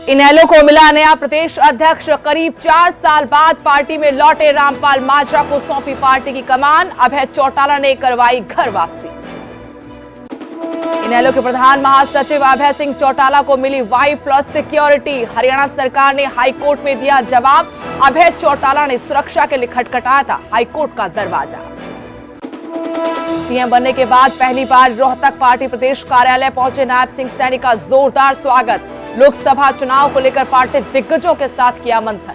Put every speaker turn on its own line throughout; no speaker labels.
इनेलो को मिला नया प्रदेश अध्यक्ष। करीब 4 साल बाद पार्टी में लौटे रामपाल माजरा को सौंपी पार्टी की कमान। अभय चौटाला ने करवाई घर वापसी। इनेलो के प्रधान महासचिव अभय सिंह चौटाला को मिली Y+ सिक्योरिटी। हरियाणा सरकार ने हाईकोर्ट में दिया जवाब। अभय चौटाला ने सुरक्षा के लिए खटखटाया था हाईकोर्ट का दरवाजा। सीएम बनने के बाद पहली बार रोहतक पार्टी प्रदेश कार्यालय पहुंचे नायब सिंह सैनी का जोरदार स्वागत। लोकसभा चुनाव को लेकर पार्टी दिग्गजों के साथ किया मंथन।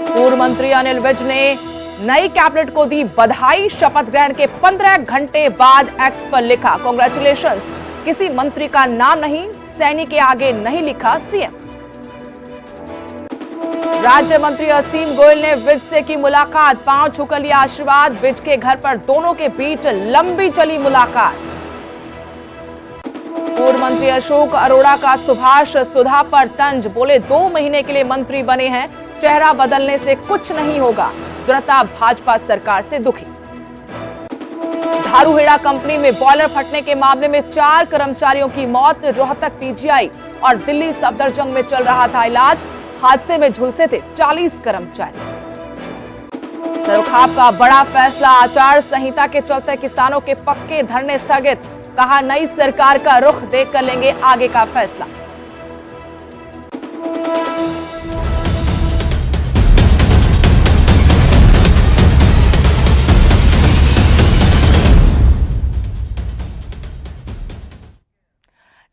पूर्व मंत्री अनिल विज ने नई कैबिनेट को दी बधाई। शपथ ग्रहण के 15 घंटे बाद एक्स पर लिखा, कांग्रेचुलेशंस। किसी मंत्री का नाम नहीं, सैनी के आगे नहीं लिखा सीएम। राज्य मंत्री असीम गोयल ने विज से की मुलाकात। पांव छूकर लिया आशीर्वाद। विज के घर पर दोनों के बीच लंबी चली मुलाकात। पूर्व मंत्री अशोक अरोड़ा का सुभाष सुधा पर तंज। बोले 2 महीने के लिए मंत्री बने हैं, चेहरा बदलने से कुछ नहीं होगा। जनता भाजपा सरकार से दुखी। धारूहेड़ा कंपनी में बॉयलर फटने के मामले में 4 कर्मचारियों की मौत। रोहतक पीजीआई और दिल्ली सफदरजंग में चल रहा था इलाज। हादसे में झुलसे थे 40 कर्मचारी। सरोखाप का बड़ा फैसला। आचार संहिता के चलते किसानों के पक्के धरने स्थगित। कहा नई सरकार का रुख देखकर लेंगे आगे का फैसला।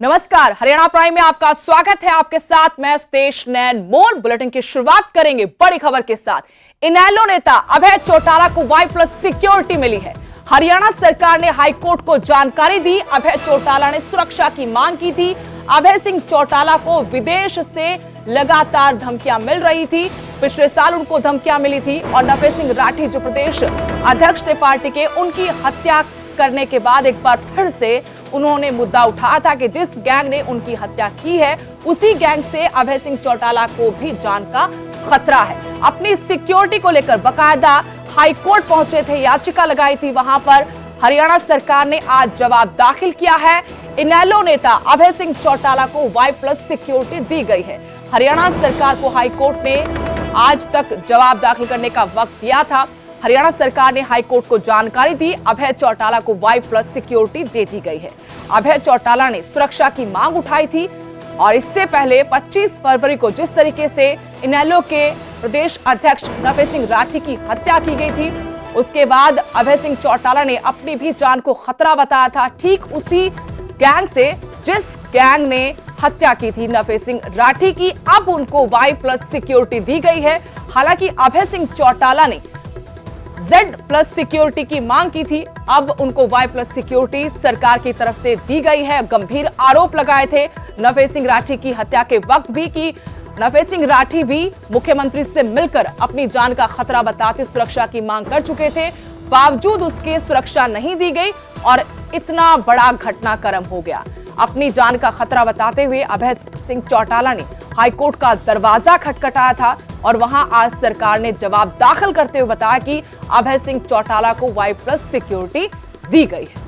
नमस्कार, हरियाणा प्राइम में आपका स्वागत है। आपके साथ मैं सुदेश नैन मोर। बुलेटिन की शुरुआत करेंगे बड़ी खबर के साथ। इनेलो नेता अभय चौटाला को Y+ सिक्योरिटी मिली है। हरियाणा सरकार ने हाईकोर्ट को जानकारी दी। अभय चौटाला ने सुरक्षा की मांग की थी। अभय सिंह चौटाला को विदेश से लगातार धमकियां मिल रही थी। पिछले साल उनको धमकियां मिली थी और नफे सिंह राठी जो प्रदेश अध्यक्ष थे पार्टी के, उनकी हत्या करने के बाद एक बार फिर से उन्होंने मुद्दा उठाया था कि जिस गैंग ने उनकी हत्या की है उसी गैंग से अभय सिंह चौटाला को भी जान का खतरा है। अपनी सिक्योरिटी को लेकर बकायदा हाईकोर्ट पहुंचे थे, याचिका लगाई थी। वहां पर हरियाणा सरकार ने आज जवाब दाखिल किया है। इनेलो नेता अभय सिंह चौटाला को Y+ सिक्योरिटी दी गई है। हरियाणा सरकार को हाईकोर्ट ने आज तक जवाब दाखिल करने का वक्त दिया था। हरियाणा सरकार ने हाईकोर्ट को जानकारी दी। अभय चौटाला को Y+ सिक्योरिटी दे दी गई है। अभय चौटाला ने सुरक्षा की मांग उठाई थी और इससे पहले 25 फरवरी को जिस तरीके से इनेलो के प्रदेश अध्यक्ष नफे सिंह राठी की हत्या की गई थी, उसके बाद अभय सिंह चौटाला ने अपनी भी जान को खतरा बताया था। ठीक उसी गैंग से जिस गैंग ने हत्या की थी नफे सिंह राठी की, अब उनको Y+ सिक्योरिटी दी गई है। हालांकि अभय सिंह चौटाला ने Z+ सिक्योरिटी की मांग की थी, अब उनको Y+ सिक्योरिटी सरकार की तरफ से दी गई है। गंभीर आरोप लगाए थे नफे सिंह राठी की हत्या के वक्त भी कि नफे सिंह राठी भी मुख्यमंत्री से मिलकर अपनी जान का खतरा बताते सुरक्षा की मांग कर चुके थे। बावजूद उसके सुरक्षा नहीं दी गई और इतना बड़ा घटनाक्रम हो गया। अपनी जान का खतरा बताते हुए अभय सिंह चौटाला ने हाईकोर्ट का दरवाजा खटखटाया था और वहां आज सरकार ने जवाब दाखिल करते हुए बताया कि अभय सिंह चौटाला को Y+ सिक्योरिटी दी गई है।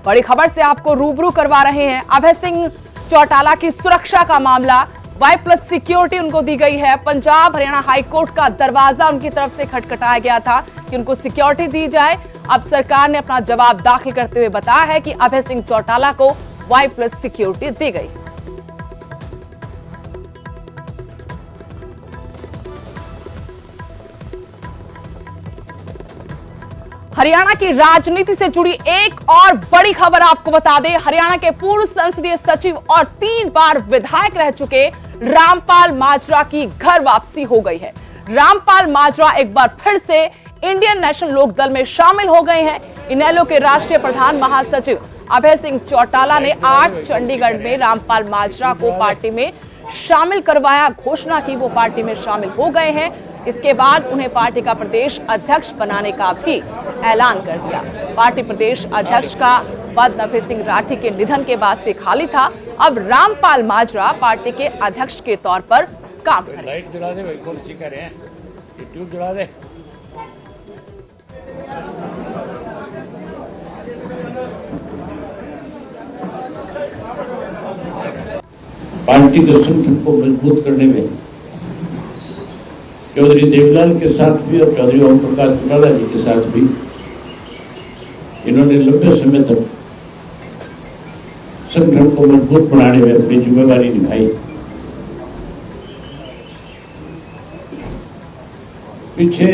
बड़ी खबर से आपको रूबरू करवा रहे हैं। अभय सिंह चौटाला की सुरक्षा का मामला, Y+ सिक्योरिटी उनको दी गई है। पंजाब हरियाणा हाईकोर्ट का दरवाजा उनकी तरफ से खटखटाया गया था कि उनको सिक्योरिटी दी जाए। अब सरकार ने अपना जवाब दाखिल करते हुए बताया है कि अभय सिंह चौटाला को Y+ सिक्योरिटी दी गई। हरियाणा की राजनीति से जुड़ी एक और बड़ी खबर आपको बता दें। हरियाणा के पूर्व संसदीय सचिव और 3 बार विधायक रह चुके रामपाल माजरा की घर वापसी हो गई है। रामपाल माजरा एक बार फिर से इंडियन नेशनल लोकदल में शामिल हो गए हैं। इनेलो के राष्ट्रीय प्रधान महासचिव अभय सिंह चौटाला ने आज चंडीगढ़ में रामपाल माजरा को पार्टी में शामिल करवाया। घोषणा की वो पार्टी में शामिल हो गए हैं। इसके बाद उन्हें पार्टी का प्रदेश अध्यक्ष बनाने का भी ऐलान कर दिया। पार्टी प्रदेश अध्यक्ष का पद नफे सिंह राठी के निधन के बाद से खाली था। अब रामपाल माजरा पार्टी के अध्यक्ष के तौर पर काम करें। लाइट जला दे भाई, कौन सी करें, ट्यूब जला दे।
पार्टी के संगठन को मजबूत करने में चौधरी देवीलाल के साथ भी और चौधरी ओम प्रकाश चौटाला जी के साथ भी इन्होंने लंबे समय तक संगठन को मजबूत बनाने में अपनी जिम्मेदारी निभाई। पीछे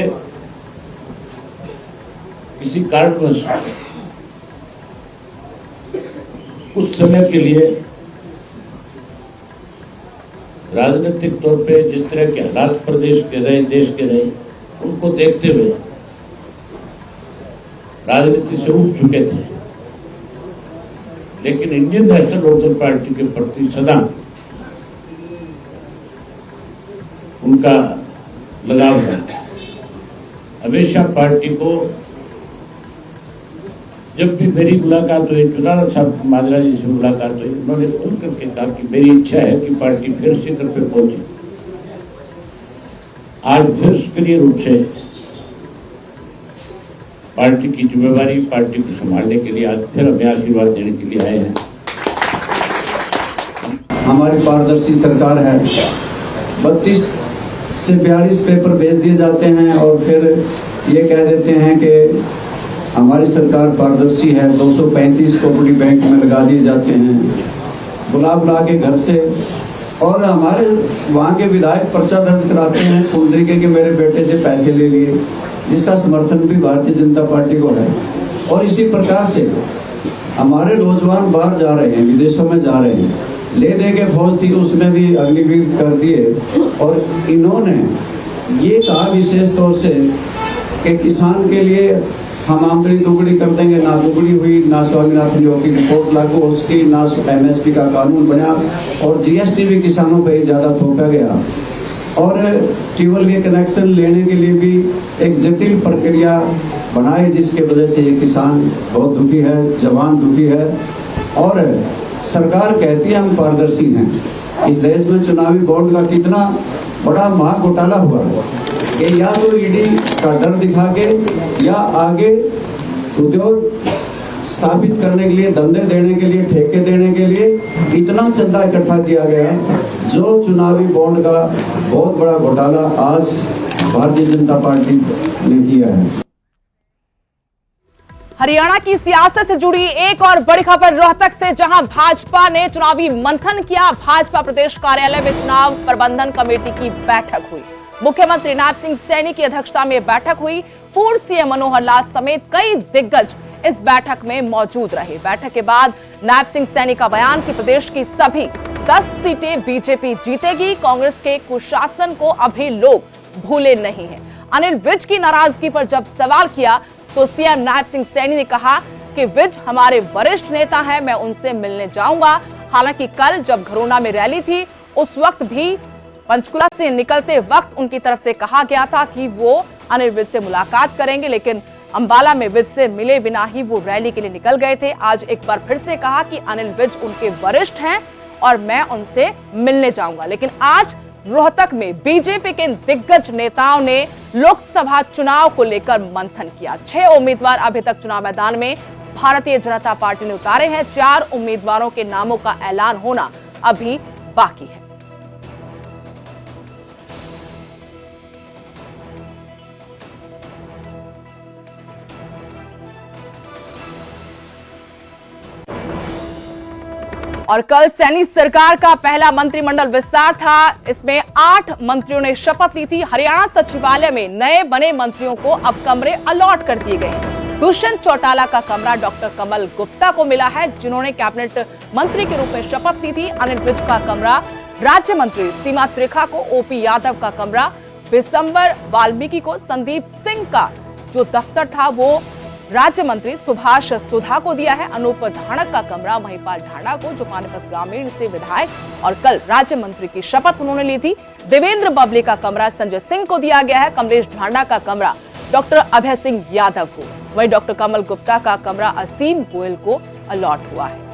किसी कारणवश कुछ समय के लिए राजनीतिक तौर पे जिस तरह के हालात प्रदेश के रहे, देश के रहे, उनको देखते हुए राजनीति से उठ चुके थे, लेकिन इंडियन नेशनल लोकदल पार्टी के प्रति सदा उनका लगाव है। हमेशा पार्टी को जब भी मेरी मुलाकात हुई, चौटाला साहब माजरा जी से मुलाकात हुई, उन्होंने खुल करके कहा कि मेरी इच्छा है कि पार्टी फिर शिखर पे पहुंचे। आज फिर सक्रिय रूप से पार्टी की जिम्मेवारी, पार्टी को संभालने के लिए आज फिर हमें आशीर्वाद देने के लिए आए हैं।
हमारी पारदर्शी सरकार है। 32 से 42 पेपर भेज दिए जाते हैं और फिर ये कह देते हैं कि हमारी सरकार पारदर्शी है। 235 कोऑपरेटिव बैंक में लगा दिए जाते हैं, बुला के घर से। और हमारे वहाँ के विधायक पर्चा दर्ज कराते हैं कुंडली के मेरे बेटे से पैसे ले लिए, जिसका समर्थन भी भारतीय जनता पार्टी को है। और इसी प्रकार से हमारे नौजवान बाहर जा रहे हैं, विदेशों में जा रहे हैं, ले दे के फौज थी उसमें भी अग्निवीर कर दिए। और इन्होंने ये कहा विशेष तौर से कि किसान के लिए हम आमदनी दोगुनी कर देंगे। ना दोगुनी हुई, ना स्वामीनाथन जो की रिपोर्ट लागू उसकी, ना MSP का कानून बना, और GST भी किसानों पर ही ज्यादा थोपा गया। और ट्यूबवेल के कनेक्शन लेने के लिए भी एक जटिल प्रक्रिया बनाई, जिसके वजह से ये किसान बहुत दुखी है, जवान दुखी है। और सरकार कहती है हम पारदर्शी हैं। इस देश में चुनावी बॉन्ड का कितना बड़ा महाघोटाला हुआ कि या तो ईडी का डर दिखा के या आगे उद्योग स्थापित करने के लिए, धंधे देने के लिए, ठेके देने के लिए इतना चंदा इकट्ठा किया गया, जो चुनावी बॉन्ड का बहुत बड़ा घोटाला आज भारतीय जनता पार्टी ने किया है।
हरियाणा की सियासत से जुड़ी एक और बड़ी खबर रोहतक से, जहां भाजपा ने चुनावी मंथन किया। भाजपा प्रदेश कार्यालय में चुनाव प्रबंधन कमेटी की बैठक हुई। मुख्यमंत्री नायब सिंह सैनी की अध्यक्षता में बैठक हुई। पूर्व सीएम मनोहर लाल समेत कई दिग्गज इस बैठक में मौजूद रहे। बैठक के बाद नायब सिंह सैनी का बयान कि प्रदेश की सभी 10 सीटें बीजेपी जीतेगी। कांग्रेस के कुशासन को अभी लोग भूले नहीं हैं। अनिल विज की नाराजगी पर जब सवाल किया तो सीएम नायब सिंह सैनी ने कहा कि विज हमारे वरिष्ठ नेता हैं, मैं उनसे मिलने जाऊंगा। हालांकि कल जब घरोना में रैली थी, उस वक्त भी पंचकुला से निकलते वक्त उनकी तरफ से कहा गया था कि वो अनिल विज से मुलाकात करेंगे, लेकिन अंबाला में विज से मिले बिना ही वो रैली के लिए निकल गए थे। आज एक बार फिर से कहा कि अनिल विज उनके वरिष्ठ हैं और मैं उनसे मिलने जाऊंगा। लेकिन आज रोहतक में बीजेपी के दिग्गज नेताओं ने लोकसभा चुनाव को लेकर मंथन किया। 6 उम्मीदवार अभी तक चुनाव मैदान में भारतीय जनता पार्टी ने उतारे हैं। 4 उम्मीदवारों के नामों का ऐलान होना अभी बाकी है। और कल सैनी सरकार का पहला मंत्रिमंडल विस्तार था। इसमें 8 मंत्रियों ने शपथ ली थी। हरियाणा सचिवालय में नए बने मंत्रियों को अब कमरे अलॉट कर दिए गए। दुष्यंत चौटाला का कमरा डॉक्टर कमल गुप्ता को मिला है, जिन्होंने कैबिनेट मंत्री के रूप में शपथ ली थी। अनिल विज का कमरा राज्य मंत्री सीमा त्रिखा को, OP यादव का कमरा विशंबर वाल्मीकि को, संदीप सिंह का जो दफ्तर था वो राज्य मंत्री सुभाष सुधा को दिया है। अनूप धानक का कमरा महिपाल ढांडा को, जो पानीपत ग्रामीण से विधायक और कल राज्य मंत्री की शपथ उन्होंने ली थी। देवेंद्र बबली का कमरा संजय सिंह को दिया गया है। कमलेश ढांडा का कमरा डॉक्टर अभय सिंह यादव को, वहीं डॉक्टर कमल गुप्ता का कमरा असीम गोयल को अलॉट हुआ है।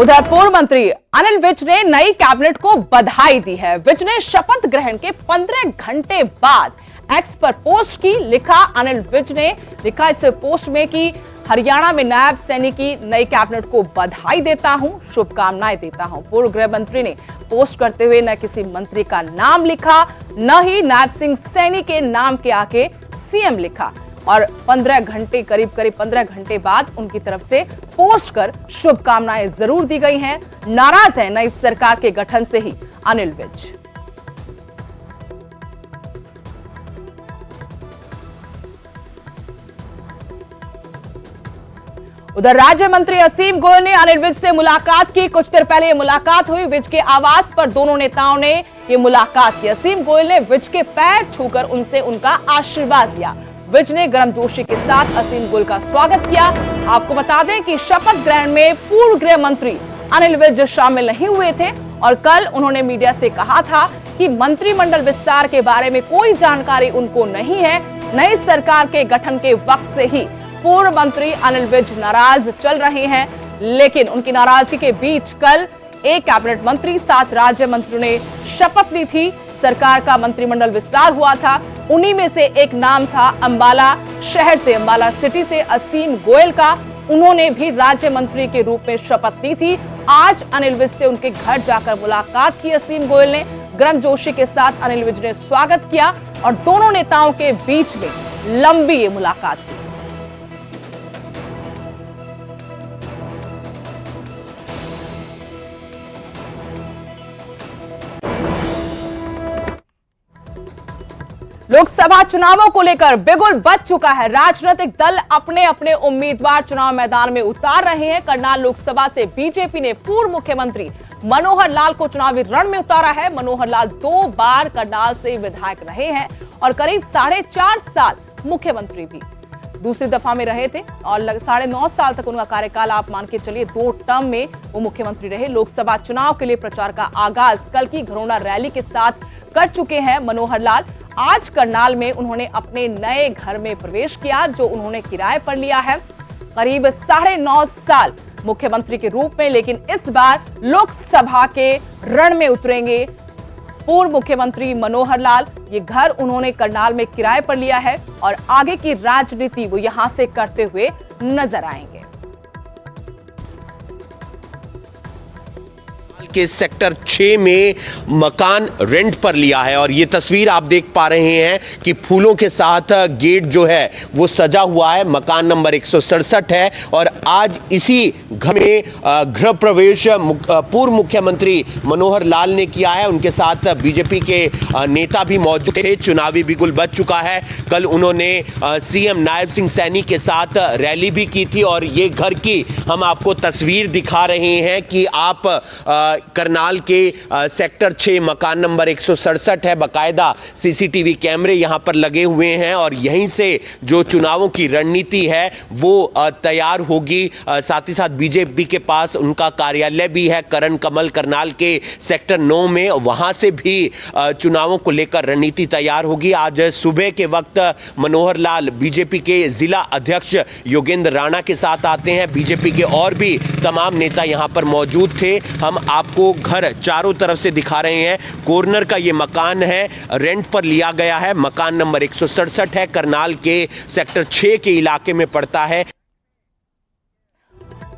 उधर पूर्व मंत्री अनिल विज ने नई कैबिनेट को बधाई दी है। विज ने शपथ ग्रहण के 15 घंटे बाद एक्स पर पोस्ट की। लिखा अनिल विज ने लिखा इस पोस्ट में कि हरियाणा में नायब सैनी की नई कैबिनेट को बधाई देता हूं, शुभकामनाएं देता हूं। पूर्व गृह मंत्री ने पोस्ट करते हुए न किसी मंत्री का नाम लिखा, न ही नायब सिंह सैनी के नाम के आगे सीएम लिखा और 15 घंटे करीब 15 घंटे बाद उनकी तरफ से पोस्ट कर शुभकामनाएं जरूर दी गई हैं। नाराज है नई सरकार के गठन से ही अनिल विज। उधर राज्य मंत्री असीम गोयल ने अनिल विज से मुलाकात की। कुछ देर पहले ये मुलाकात हुई। विज के आवास पर दोनों नेताओं ने ये मुलाकात की। असीम गोयल ने विज के पैर छूकर उनसे उनका आशीर्वाद लिया। विज ने गर्मजोशी के साथ असीम गोयल का स्वागत किया। आपको बता दें कि शपथ ग्रहण में पूर्व गृह मंत्री अनिल विज शामिल नहीं हुए थे और कल उन्होंने मीडिया से कहा था कि मंत्रिमंडल विस्तार के बारे में कोई जानकारी उनको नहीं है। नई सरकार के गठन के वक्त से ही पूर्व मंत्री अनिल विज नाराज चल रहे हैं, लेकिन उनकी नाराजगी के बीच कल एक कैबिनेट मंत्री 7 राज्य मंत्रियों ने शपथ ली थी। सरकार का मंत्रिमंडल विस्तार हुआ था। उन्हीं में से एक नाम था अंबाला शहर से, अंबाला सिटी से असीम गोयल का। उन्होंने भी राज्य मंत्री के रूप में शपथ ली थी। आज अनिल विज से उनके घर जाकर मुलाकात की असीम गोयल ने। गर्मजोशी के साथ अनिल विज ने स्वागत किया और दोनों नेताओं के बीच में लंबी ये मुलाकात थी। लोकसभा चुनावों को लेकर बिगुल बज चुका है। राजनीतिक दल अपने अपने उम्मीदवार चुनाव मैदान में उतार रहे हैं। करनाल लोकसभा से बीजेपी ने पूर्व मुख्यमंत्री मनोहर लाल को चुनावी रण में उतारा है। मनोहर लाल 2 बार करनाल से विधायक रहे हैं और करीब 4.5 साल मुख्यमंत्री भी दूसरी दफा में रहे थे और 9.5 साल तक उनका कार्यकाल आप मान के चलिए 2 टर्म में वो मुख्यमंत्री रहे। लोकसभा चुनाव के लिए प्रचार का आगाज कल की घरौंडा रैली के साथ कर चुके हैं मनोहर लाल। आज करनाल में उन्होंने अपने नए घर में प्रवेश किया जो उन्होंने किराए पर लिया है। करीब 9.5 साल मुख्यमंत्री के रूप में, लेकिन इस बार लोकसभा के रण में उतरेंगे पूर्व मुख्यमंत्री मनोहर लाल। ये घर उन्होंने करनाल में किराए पर लिया है और आगे की राजनीति वो यहां से करते हुए नजर आएंगे।
के सेक्टर 6 में मकान रेंट पर लिया है और ये तस्वीर आप देख पा रहे हैं कि फूलों के साथ गेट जो है वो सजा हुआ है। मकान नंबर 167 है और आज इसी घर में गृह प्रवेश पूर्व मुख्यमंत्री मनोहर लाल ने किया है। उनके साथ बीजेपी के नेता भी मौजूद थे। चुनावी बिगुल बज चुका है। कल उन्होंने सीएम नायब सिंह सैनी के साथ रैली भी की थी और ये घर की हम आपको तस्वीर दिखा रहे हैं कि आप करनाल के सेक्टर 6 मकान नंबर 167 है। बाकायदा सीसीटीवी कैमरे यहां पर लगे हुए हैं और यहीं से जो चुनावों की रणनीति है वो तैयार होगी। साथ ही साथ बीजेपी के पास उनका कार्यालय भी है करण कमल करनाल के सेक्टर 9 में, वहां से भी चुनावों को लेकर रणनीति तैयार होगी। आज सुबह के वक्त मनोहर लाल बीजेपी के जिला अध्यक्ष योगेंद्र राणा के साथ आते हैं। बीजेपी के और भी तमाम नेता यहां पर मौजूद थे। हम आपको घर चारों तरफ से दिखा रहे हैं। कॉर्नर का ये मकान है, रेंट पर लिया गया है। मकान नंबर 167 है, करनाल के सेक्टर 6 के इलाके में पड़ता है।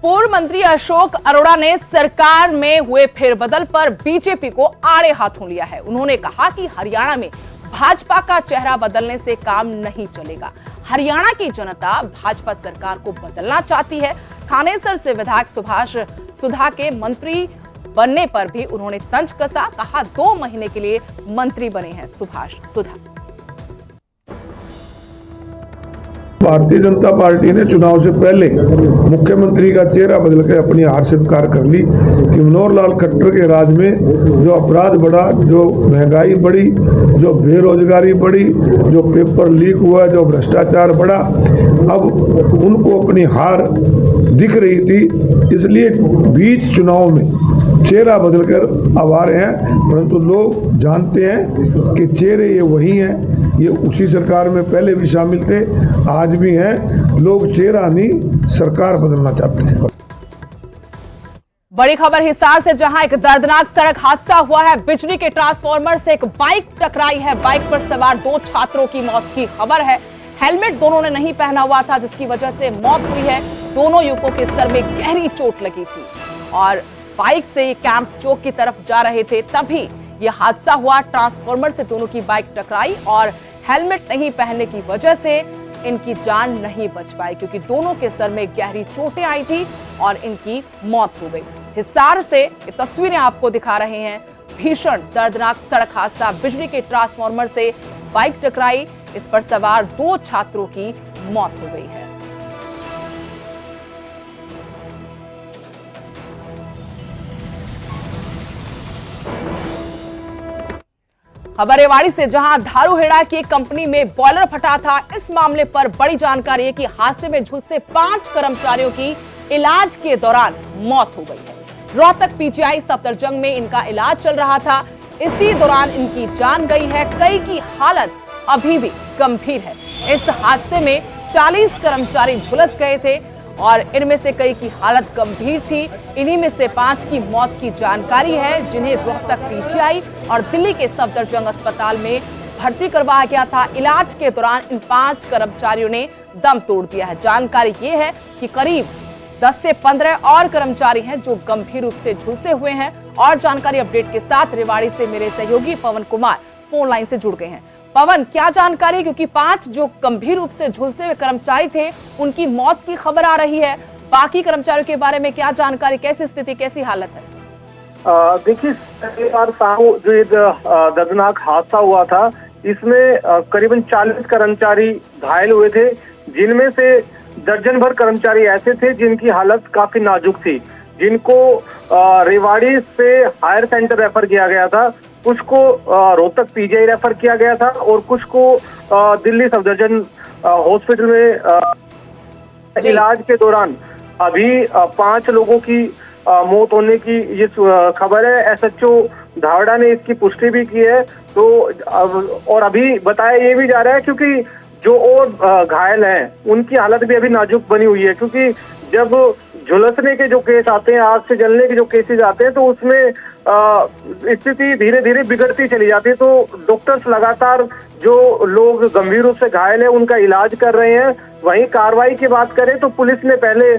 पूर्व मंत्री अशोक अरोड़ा ने सरकार में हुए फेरबदल पर बीजेपी को आड़े हाथों लिया है। उन्होंने कहा कि हरियाणा में भाजपा का चेहरा बदलने से काम नहीं चलेगा। हरियाणा की जनता भाजपा सरकार को बदलना चाहती है। थानेसर से विधायक सुभाष सुधा के मंत्री बनने पर भी उन्होंने तंज कसा। कहा 2 महीने के लिए मंत्री बने हैं सुभाष सुधा।
भारतीय जनता पार्टी ने चुनाव से पहले मुख्यमंत्री का चेहरा बदलकर अपनी हार स्वीकार कर ली कि मनोहर लाल खट्टर के राज में जो अपराध बढ़ा, जो महंगाई बढ़ी, जो बेरोजगारी बढ़ी, जो पेपर लीक हुआ, जो भ्रष्टाचार बढ़ा, अब उनको अपनी हार दिख रही थी। इसलिए बीच चुनाव में चेहरा बदलकर अब आ रहे हैं, परंतु लोग जानते हैं कि चेहरे ये वही हैं। ये उसी सरकार में पहले भी शामिल थे, आज भी हैं। लोग चेहरा नहीं सरकार बदलना चाहते हैं।
बड़ी खबर हिसार से, जहां एक दर्दनाक सड़क हादसा हुआ है। बिजली के ट्रांसफार्मर से एक बाइक टकराई है। बाइक पर सवार 2 छात्रों की मौत की खबर है। हेलमेट दोनों ने नहीं पहना हुआ था, जिसकी वजह से मौत हुई है। दोनों युवकों के सर में गहरी चोट लगी थी और बाइक से ये कैंप चौक की तरफ जा रहे थे, तभी ये हादसा हुआ। ट्रांसफार्मर से दोनों की बाइक टकराई और हेलमेट नहीं पहनने की वजह से इनकी जान नहीं बच पाई, क्योंकि दोनों के सर में गहरी चोटें आई थी और इनकी मौत हो गई। हिसार से ये तस्वीरें आपको दिखा रहे हैं। भीषण दर्दनाक सड़क हादसा, बिजली के ट्रांसफार्मर से बाइक टकराई, इस पर सवार 2 छात्रों की मौत हो गई है। खबर रेवाड़ी से, जहां धारूहेड़ा की एक कंपनी में बॉयलर फटा था। इस मामले पर बड़ी जानकारी है कि हादसे में झुलसे 5 कर्मचारियों की इलाज के दौरान मौत हो गई है। रोहतक पीजीआई सफदरजंग में इनका इलाज चल रहा था, इसी दौरान इनकी जान गई है। कई की हालत अभी भी गंभीर है। इस हादसे में 40 कर्मचारी झुलस गए थे और इनमें से कई की हालत गंभीर थी। इन्हीं में से 5 की मौत की जानकारी है, जिन्हें रोहतक पीजीआई और दिल्ली के सफदरजंग अस्पताल में भर्ती करवाया गया था। इलाज के दौरान इन 5 कर्मचारियों ने दम तोड़ दिया है। जानकारी ये है कि करीब 10 से 15 और कर्मचारी हैं जो गंभीर रूप से झुलसे हुए हैं। और जानकारी अपडेट के साथ रेवाड़ी से मेरे सहयोगी पवन कुमार फोन लाइन से जुड़ गए हैं। पवन, क्या जानकारी, क्योंकि 5 जो गंभीर रूप से झुलसे हुए कर्मचारी थे उनकी मौत की खबर आ रही है। बाकी कर्मचारियों के बारे में क्या जानकारी, कैसी स्थिति, कैसी हालत है?
देखिए, जो ये दर्दनाक हादसा हुआ था, इसमें करीबन 40 कर्मचारी घायल हुए थे, जिनमें से दर्जन भर कर्मचारी ऐसे थे जिनकी हालत काफी नाजुक थी, जिनको रेवाड़ी से हायर सेंटर रेफर किया गया था, कुछ को रोहतक पीजीआई रेफर किया गया था और कुछ को दिल्ली सफदरजंग हॉस्पिटल में इलाज के दौरान अभी 5 लोगों की मौत होने की ये खबर है। एसएचओ धावड़ा ने इसकी पुष्टि भी की है। तो और अभी बताया ये भी जा रहा है, क्योंकि जो और घायल हैं उनकी हालत भी अभी नाजुक बनी हुई है, क्योंकि जब झुलसने के जो केस आते हैं, आग से जलने के जो केसेस आते हैं, तो उसमें स्थिति धीरे धीरे बिगड़ती चली जाती है। तो डॉक्टर्स लगातार जो लोग गंभीर रूप से घायल है उनका इलाज कर रहे हैं। वहीं कार्रवाई की बात करें तो पुलिस ने पहले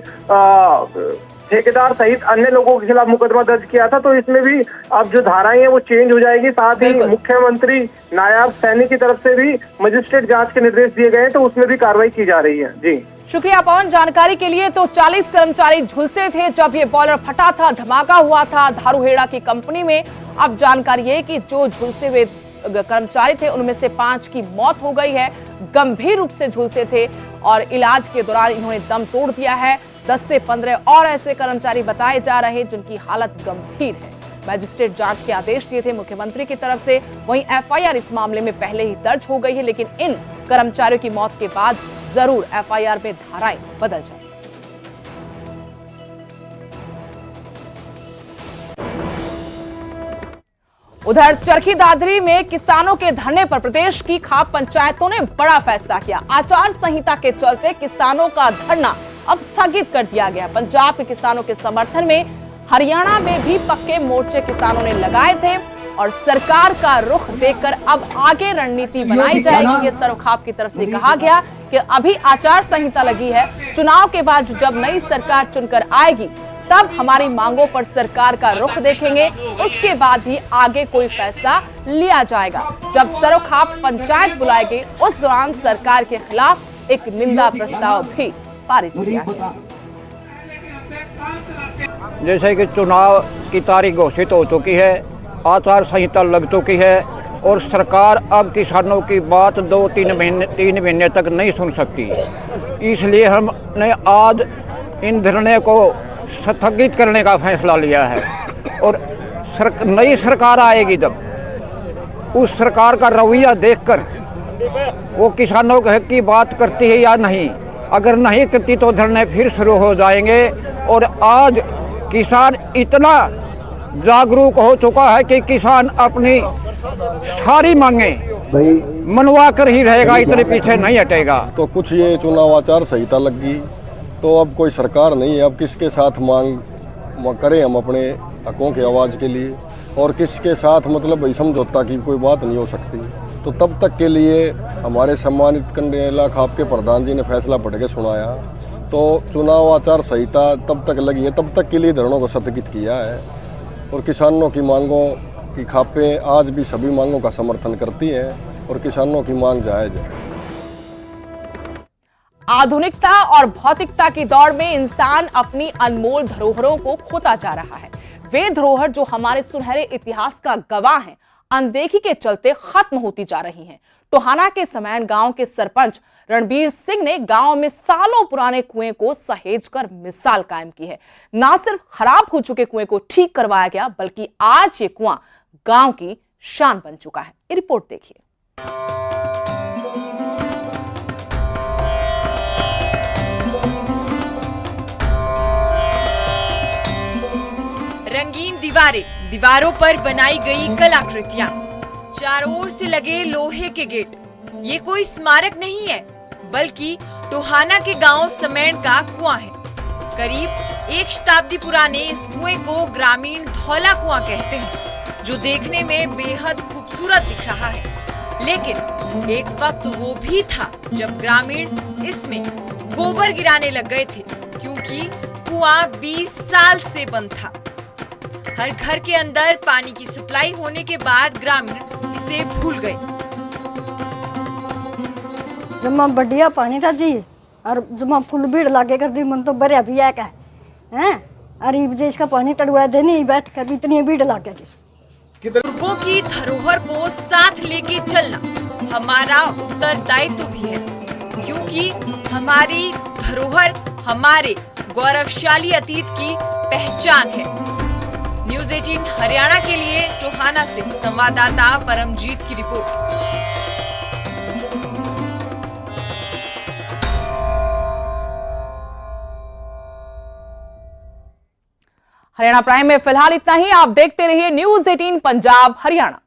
ठेकेदार सहित अन्य लोगों के खिलाफ मुकदमा दर्ज किया था, तो इसमें भी अब जो धाराएं हैं वो चेंज हो जाएगी। साथ ही मुख्यमंत्री नायब सैनी की तरफ से भी मजिस्ट्रेट जांच के निर्देश दिए गए हैं, तो उसमें भी कार्रवाई की जा रही है। जी
शुक्रिया पवन जानकारी के लिए। तो 40 कर्मचारी झुलसे थे जब ये बॉयलर फटा था, धमाका हुआ था धारूहेड़ा की कंपनी में। अब जानकारी है कि जो झुलसे हुए कर्मचारी थे उनमें से 5 की मौत हो गई है, गंभीर रूप से झुलसे थे और इलाज के दौरान इन्होंने दम तोड़ दिया है। 10 से 15 और ऐसे कर्मचारी बताए जा रहे हैं जिनकी हालत गंभीर है। मैजिस्ट्रेट जांच के आदेश दिए थे मुख्यमंत्री की तरफ से। वहीं एफआईआर इस मामले में पहले ही दर्ज हो गई है, लेकिन इन कर्मचारियों की मौत के बाद जरूर एफआईआर में धाराएं बदल जाएंगी। उधर चरखी दादरी में किसानों के धरने पर प्रदेश की खाप पंचायतों ने बड़ा फैसला किया। आचार संहिता के चलते किसानों का धरना अब स्थगित कर दिया गया। पंजाब के किसानों के समर्थन में हरियाणा में भी पक्के मोर्चे किसानों ने लगाए थे और सरकार का रुख देखकर अब आगे रणनीति बनाई जाएगी। ये सरोखाप की तरफ से कहा गया कि अभी आचार संहिता लगी है, चुनाव के बाद जब नई सरकार चुनकर आएगी तब हमारी मांगों पर सरकार का रुख देखेंगे, उसके बाद ही आगे कोई फैसला लिया जाएगा। जब सरोखाप पंचायत बुलाएगी उस दौरान सरकार के खिलाफ एक निंदा प्रस्ताव भी पारित किया है।
जैसे कि चुनाव की तारीख घोषित हो चुकी है, आचार संहिता लग चुकी है और सरकार अब किसानों की बात 2-3 महीने तक नहीं सुन सकती। इसलिए हमने आज इन धरने को स्थगित करने का फैसला लिया है और नई सरकार आएगी जब उस सरकार का रवैया देखकर वो किसानों की बात करती है या नहीं। अगर नहीं करती तो धरने फिर शुरू हो जाएंगे। और आज किसान इतना जागरूक हो चुका है कि किसान अपनी सारी मांगे मनवा कर ही रहेगा, इतने पीछे नहीं हटेगा।
तो कुछ ये चुनाव आचार संहिता लग गई तो अब कोई सरकार नहीं है, अब किसके साथ मांग करें हम अपने हकों की आवाज़ के लिए, और किसके साथ मतलब भाई समझौता की कोई बात नहीं हो सकती। तो तब तक के लिए हमारे सम्मानित कंडेला खाप के प्रधान जी ने फैसला पढ़ के सुनाया, तो चुनाव आचार संहिता तब तक लगी है, तब तक के लिए धरनों को स्थगित किया है। और किसानों की मांगों की खापें आज भी सभी मांगों का समर्थन करती हैं और किसानों की मांग जायज़ है।
आधुनिकता और भौतिकता की दौड़ में इंसान अपनी अनमोल धरोहरों को खोता जा रहा है। वे धरोहर जो हमारे सुनहरे इतिहास का गवाह हैं, अनदेखी के चलते खत्म होती जा रही हैं। टोहाना के समैन गांव के सरपंच रणबीर सिंह ने गांव में सालों पुराने कुएं को सहेजकर मिसाल कायम की है। ना सिर्फ खराब हो चुके कुएं को ठीक करवाया गया, बल्कि आज ये कुआं गांव की शान बन चुका है। ये रिपोर्ट देखिए।
रंगीन दीवारों पर बनाई गई कलाकृतियां, चारों ओर से लगे लोहे के गेट। ये कोई स्मारक नहीं है, बल्कि टोहाना के गांव समैन का कुआं है। करीब 1 शताब्दी पुराने इस कुएं को ग्रामीण धौला कुआं कहते हैं, जो देखने में बेहद खूबसूरत दिख रहा है। लेकिन एक वक्त वो भी था जब ग्रामीण इसमें गोबर गिराने लग गए थे, क्योंकि कुआं 20 साल से बंद था। हर घर के अंदर पानी की सप्लाई होने के बाद ग्रामीण इसे भूल गए।
जमा बढ़िया पानी था जी, और जमा फुल भीड़ लागे कर दी, मन तो भरिया भी है क्या हैं, अरे जे इसका पानी तड़वा देनी बैठ कर इतनी भीड़ लागे।
बुजुर्गों की धरोहर को साथ लेके चलना हमारा उत्तरदायित्व भी है, क्योंकि हमारी धरोहर हमारे गौरवशाली अतीत की पहचान है। न्यूज़ 18 हरियाणा के लिए टोहाना से संवाददाता परमजीत की रिपोर्ट।
हरियाणा प्राइम में फिलहाल इतना ही। आप देखते रहिए न्यूज़ 18 पंजाब हरियाणा।